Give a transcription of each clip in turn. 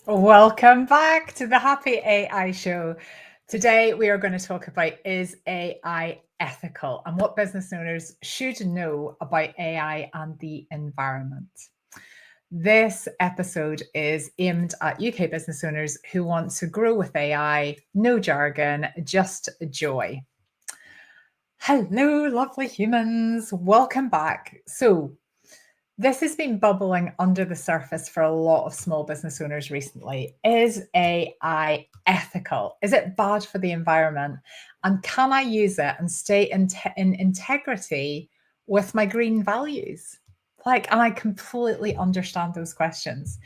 Welcome back to the Happy AI Show. Today, we are going to talk about, is AI ethical, and what business owners should know about AI and the environment. This episode is aimed at UK business owners who want to grow with AI, no jargon, just joy. Hello, lovely humans. Welcome back. So, this has been bubbling under the surface for a lot of small business owners recently. Is AI ethical? Is it bad for the environment? And can I use it and stay in integrity with my green values? And I completely understand those questions.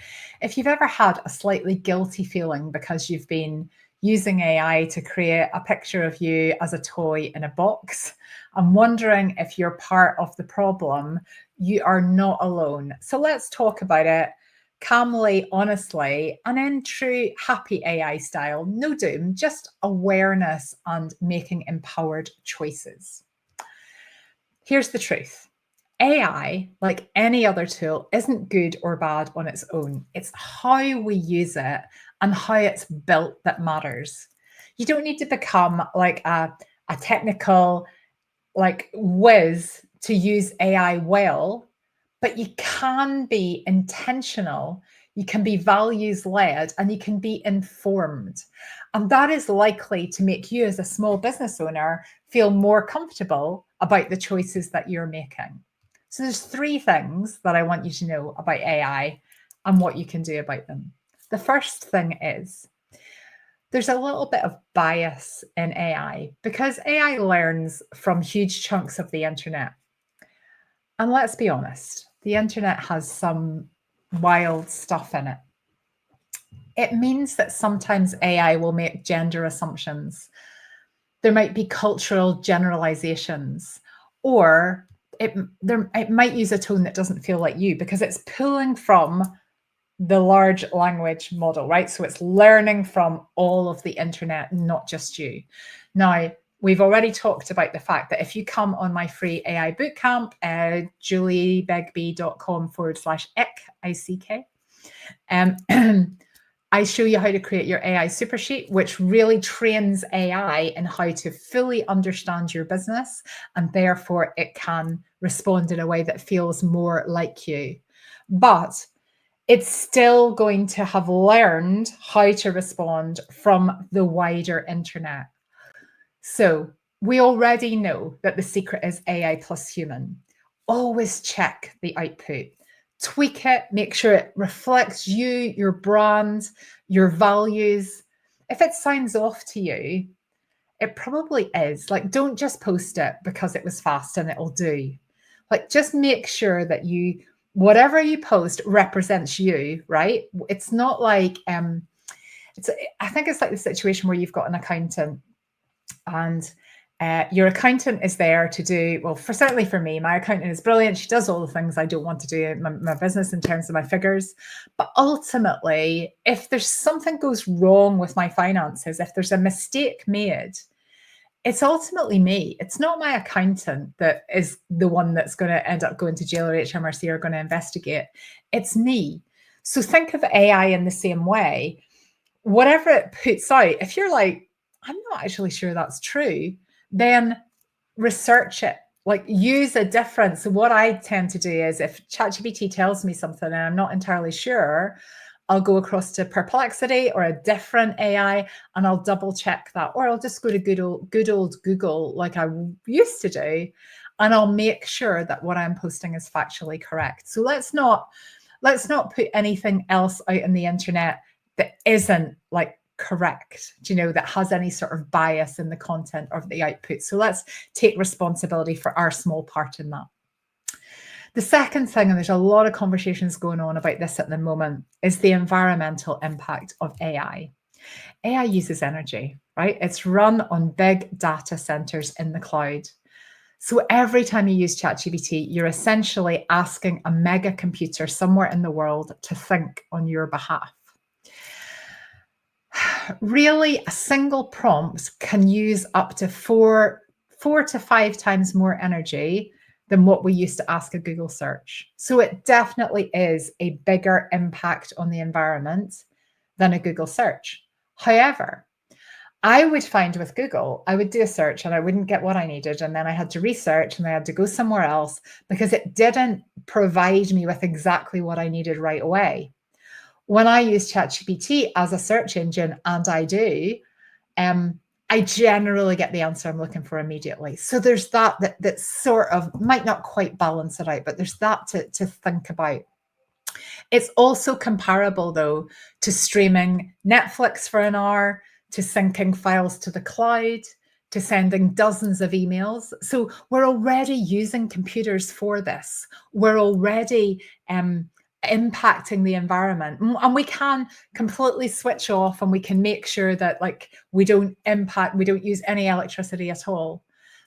If you've ever had a slightly guilty feeling because you've been using AI to create a picture of you as a toy in a box, I'm wondering if you're part of the problem. You are not alone. So let's talk about it calmly, honestly, and in true happy AI style. No doom, just awareness and making empowered choices. Here's the truth. AI, like any other tool, isn't good or bad on its own. It's how we use it and how it's built that matters. You don't need to become like a technical whiz to use AI well, but you can be intentional, you can be values led, and you can be informed. And that is likely to make you, as a small business owner, feel more comfortable about the choices that you're making. So, there's three things that I want you to know about AI and what you can do about them. The first thing is there's a little bit of bias in AI because AI learns from huge chunks of the internet. And let's be honest, the internet has some wild stuff in it. It means that sometimes AI will make gender assumptions. There might be cultural generalizations, or it might use a tone that doesn't feel like you because it's pulling from the large language model, right? So it's learning from all of the internet, not just you. Now, we've already talked about the fact that if you come on my free AI bootcamp, juliebegbie.com/ick, I show you how to create your AI super sheet, which really trains AI in how to fully understand your business, and therefore it can respond in a way that feels more like you. But it's still going to have learned how to respond from the wider internet. So we already know that the secret is AI plus human. Always check the output, tweak it, make sure it reflects you, your brand, your values. If it signs off to you, it probably is. Like, don't just post it because it was fast and it'll do. Like, just make sure that whatever you post represents you, right? It's not like I think it's like the situation where you've got an accountant and your accountant is there to do, well, certainly for me, my accountant is brilliant. She does all the things I don't want to do in my business in terms of my figures. But ultimately, if there's something goes wrong with my finances, if there's a mistake made, it's ultimately me. It's not my accountant that is the one that's going to end up going to jail or HMRC or going to investigate. It's me. So think of AI in the same way. Whatever it puts out, if you're like, I'm not actually sure that's true, then research it. Like, use a difference. So what I tend to do is if ChatGPT tells me something and I'm not entirely sure, I'll go across to Perplexity or a different AI and I'll double check that. Or I'll just go to good old Google like I used to do, and I'll make sure that what I'm posting is factually correct. So let's not put anything else out on the internet that isn't like correct, that has any sort of bias in the content of the output. So let's take responsibility for our small part in that. The second thing, and there's a lot of conversations going on about this at the moment, is the environmental impact of AI. AI uses energy, right? It's run on big data centers in the cloud. So every time you use ChatGPT, you're essentially asking a mega computer somewhere in the world to think on your behalf. Really, a single prompt can use up to four to 5 times more energy than what we used to ask a Google search. So it definitely is a bigger impact on the environment than a Google search. However, I would find with Google, I would do a search and I wouldn't get what I needed. And then I had to research and I had to go somewhere else because it didn't provide me with exactly what I needed right away. When I use ChatGPT as a search engine, and I do, I generally get the answer I'm looking for immediately. So there's that sort of might not quite balance it out, but there's that to think about. It's also comparable, though, to streaming Netflix for an hour, to syncing files to the cloud, to sending dozens of emails. So we're already using computers for this. We're already impacting the environment, and we can completely switch off, and we can make sure that like we don't use any electricity at all.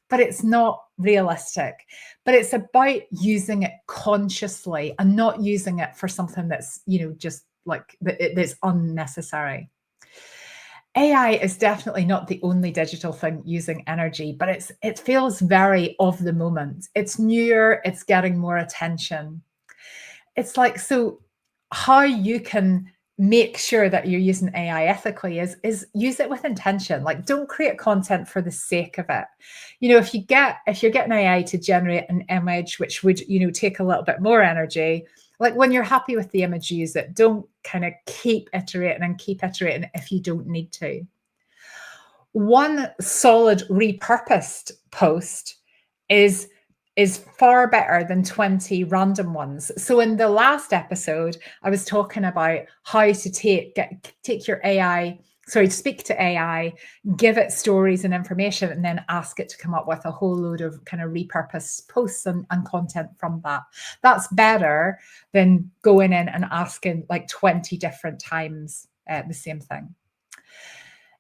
But it's not realistic. But it's about using it consciously and not using it for something that's, just like that's unnecessary. AI is definitely not the only digital thing using energy, but it feels very of the moment. It's newer, it's getting more attention. It's like, so how you can make sure that you're using AI ethically is use it with intention. Like, don't create content for the sake of it. If you're getting AI to generate an image which would, take a little bit more energy, like when you're happy with the image, use it. Don't kind of keep iterating if you don't need to. One solid repurposed post is far better than 20 random ones. So in the last episode, I was talking about how to take your AI, speak to AI, give it stories and information, and then ask it to come up with a whole load of kind of repurposed posts and content from that. That's better than going in and asking like 20 different times the same thing.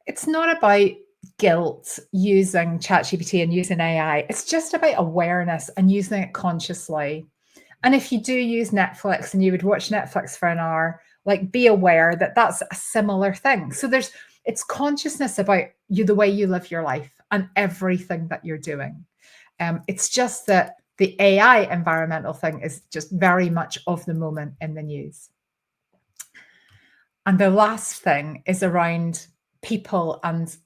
It's not about guilt using ChatGPT and using AI. It's just about awareness and using it consciously. And if you do use Netflix and you would watch Netflix for an hour, like be aware that that's a similar thing. So it's consciousness about the way you live your life and everything that you're doing. It's just that the AI environmental thing is just very much of the moment in the news. And the last thing is around people and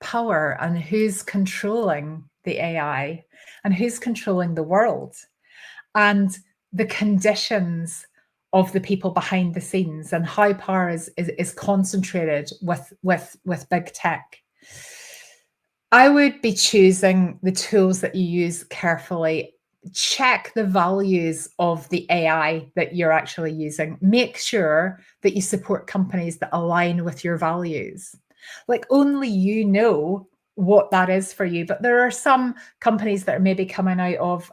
power and who's controlling the AI and who's controlling the world and the conditions of the people behind the scenes and how power is concentrated with big tech. I would be choosing the tools that you use carefully. Check the values of the AI that you're actually using. Make sure that you support companies that align with your values. Like only you know what that is for you. But there are some companies that are maybe coming out of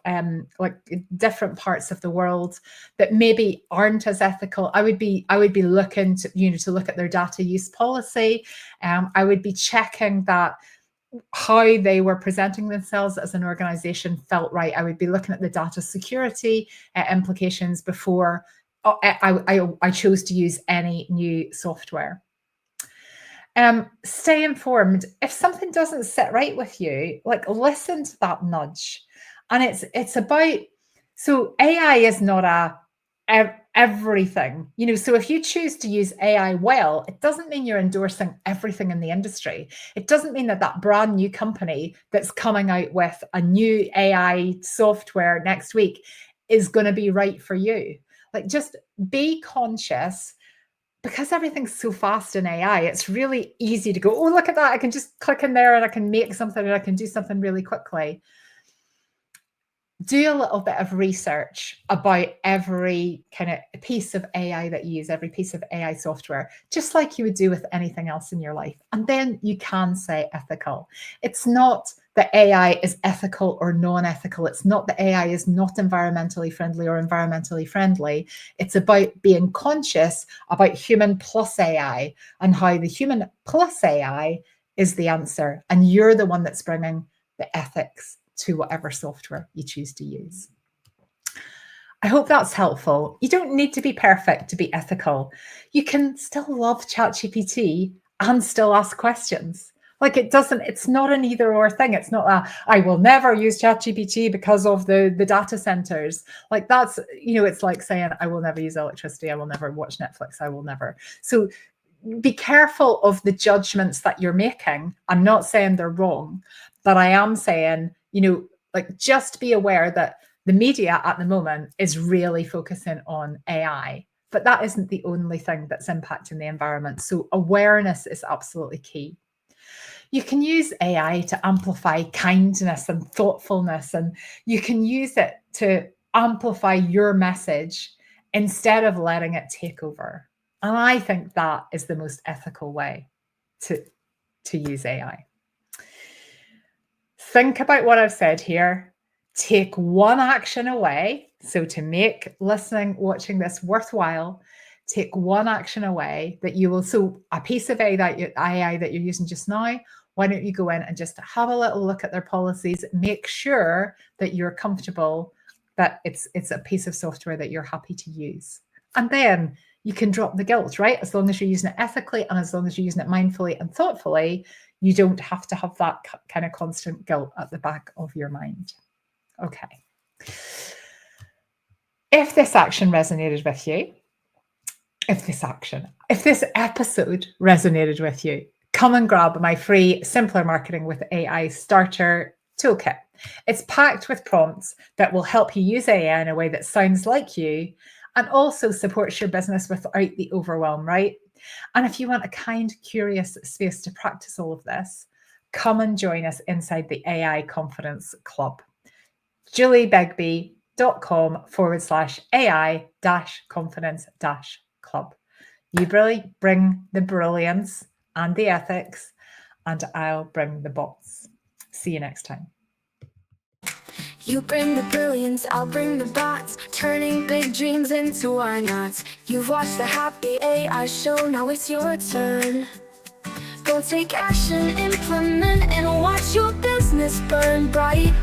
like different parts of the world that maybe aren't as ethical. I would be looking to look at their data use policy. I would be checking that how they were presenting themselves as an organization felt right. I would be looking at the data security implications before I chose to use any new software. Stay informed. If something doesn't sit right with you, like listen to that nudge. And it's about, so AI is not everything, so if you choose to use AI well, it doesn't mean you're endorsing everything in the industry. It doesn't mean that brand new company that's coming out with a new AI software next week is going to be right for you. Like, just be conscious, because everything's so fast in AI. It's really easy to go, oh, look at that, I can just click in there and I can make something and I can do something really quickly. Do a little bit of research about every kind of piece of AI that you use, every piece of AI software, just like you would do with anything else in your life. And then you can say ethical. It's not that AI is ethical or non-ethical. It's not that AI is not environmentally friendly or environmentally friendly. It's about being conscious about human plus AI and how the human plus AI is the answer. And you're the one that's bringing the ethics to whatever software you choose to use. I hope that's helpful. You don't need to be perfect to be ethical. You can still love ChatGPT and still ask questions. Like, it's not an either or thing. It's not I will never use ChatGPT because of the data centers. Like, that's, it's like saying I will never use electricity. I will never watch Netflix. I will never. So be careful of the judgments that you're making. I'm not saying they're wrong, but I am saying, like, just be aware that the media at the moment is really focusing on AI, but that isn't the only thing that's impacting the environment. So awareness is absolutely key. You can use AI to amplify kindness and thoughtfulness, and you can use it to amplify your message instead of letting it take over. And I think that is the most ethical way to use AI. Think about what I've said here. Take one action away. So to make listening, watching this worthwhile, take one action away that you will. So a piece of AI that you're using just now, why don't you go in and just have a little look at their policies, make sure that you're comfortable, that it's a piece of software that you're happy to use. And then you can drop the guilt, right? As long as you're using it ethically and as long as you're using it mindfully and thoughtfully, you don't have to have that kind of constant guilt at the back of your mind. Okay. If this action resonated with you, if this episode resonated with you, come and grab my free Simpler Marketing with AI Starter Toolkit. It's packed with prompts that will help you use AI in a way that sounds like you and also supports your business without the overwhelm, right? And if you want a kind, curious space to practice all of this, come and join us inside the AI Confidence Club. juliebegbie.com/AI-confidence-club. You really bring the brilliance and the ethics, and I'll bring the bots. See you next time. You bring the brilliance, I'll bring the bots, turning big dreams into why nots. You've watched the Happy AI show, now it's your turn. Go take action, implement, and watch your business burn bright.